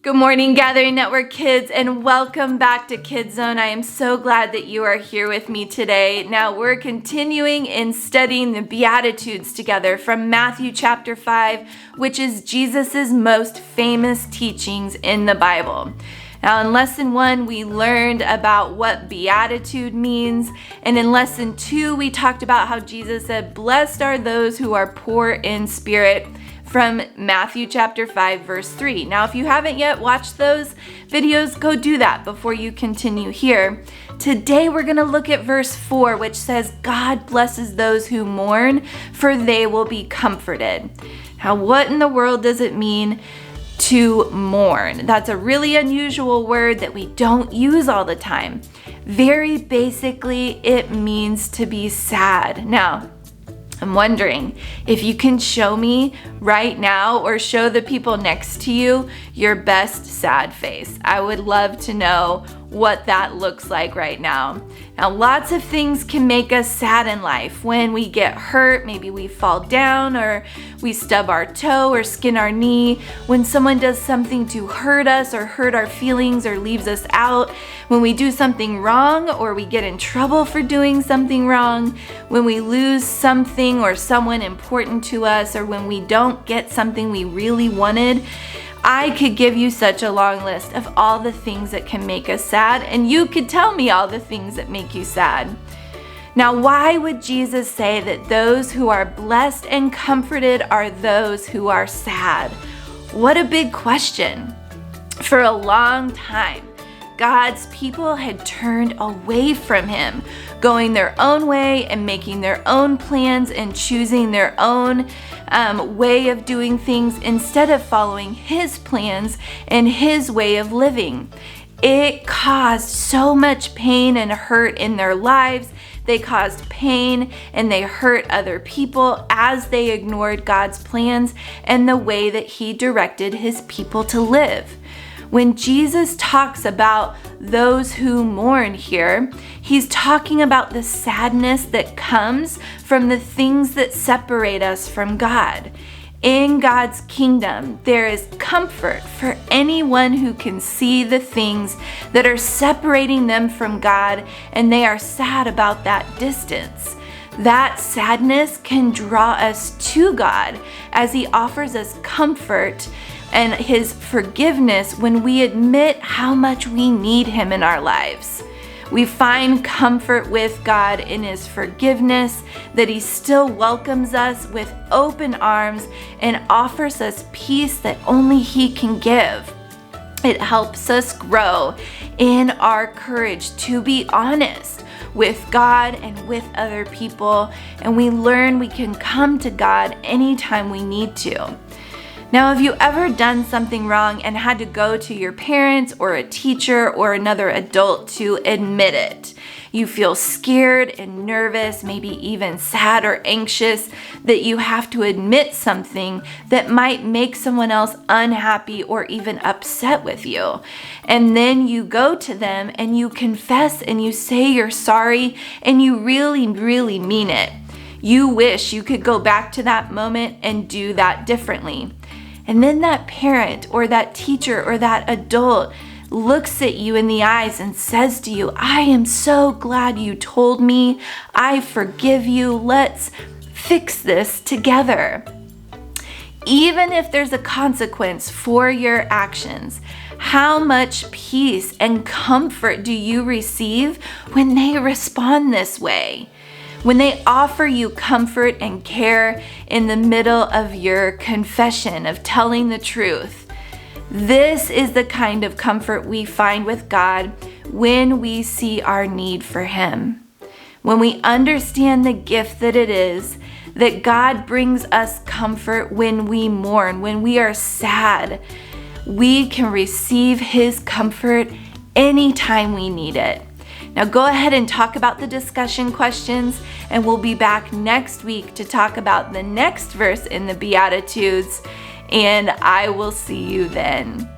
Good morning, Gathering Network kids, and welcome back to Kids Zone. I am so glad that you are here with me today. Now, we're continuing in studying the Beatitudes together from Matthew chapter 5, which is Jesus's most famous teachings in the Bible. Now, in lesson 1, we learned about what beatitude means, and in lesson 2, we talked about how Jesus said, "Blessed are those who are poor in spirit," from Matthew chapter 5, verse 3. Now, if you haven't yet watched those videos, go do that before you continue here. Today, we're going to look at verse 4, which says, "God blesses those who mourn, for they will be comforted." Now, what in the world does it mean to mourn? That's a really unusual word that we don't use all the time. Very basically, it means to be sad. Now, I'm wondering if you can show me right now or show the people next to you your best sad face. I would love to know what that looks like right now. Now, lots of things can make us sad in life. When we get hurt, maybe we fall down or we stub our toe or skin our knee. When someone does something to hurt us or hurt our feelings or leaves us out. When we do something wrong or we get in trouble for doing something wrong. When we lose something or someone important to us, or when we don't get something we really wanted. I could give you such a long list of all the things that can make us sad, and you could tell me all the things that make you sad. Now, why would Jesus say that those who are blessed and comforted are those who are sad? What a big question. For a long time, God's people had turned away from Him, going their own way and making their own plans and choosing their own way of doing things instead of following His plans and His way of living. It caused so much pain and hurt in their lives. They caused pain and they hurt other people as they ignored God's plans and the way that He directed His people to live. When Jesus talks about those who mourn here, He's talking about the sadness that comes from the things that separate us from God. In God's kingdom, there is comfort for anyone who can see the things that are separating them from God, and they are sad about that distance. That sadness can draw us to God as He offers us comfort and His forgiveness when we admit how much we need Him in our lives. We find comfort with God in His forgiveness, that He still welcomes us with open arms and offers us peace that only He can give. It helps us grow in our courage to be honest with God and with other people, and we learn we can come to God anytime we need to. Now, have you ever done something wrong and had to go to your parents or a teacher or another adult to admit it? You feel scared and nervous, maybe even sad or anxious that you have to admit something that might make someone else unhappy or even upset with you. And then you go to them and you confess and you say you're sorry and you really, really mean it. You wish you could go back to that moment and do that differently. And then that parent or that teacher or that adult looks at you in the eyes and says to you, "I am so glad you told me. I forgive you. Let's fix this together." even if there's a consequence for your actions, how much peace and comfort do you receive when they respond this way? When they offer you comfort and care in the middle of your confession, of telling the truth. This is the kind of comfort we find with God when we see our need for Him. When we understand the gift that it is, that God brings us comfort when we mourn, when we are sad, we can receive His comfort anytime we need it. Now go ahead and talk about the discussion questions, and we'll be back next week to talk about the next verse in the Beatitudes, and I will see you then.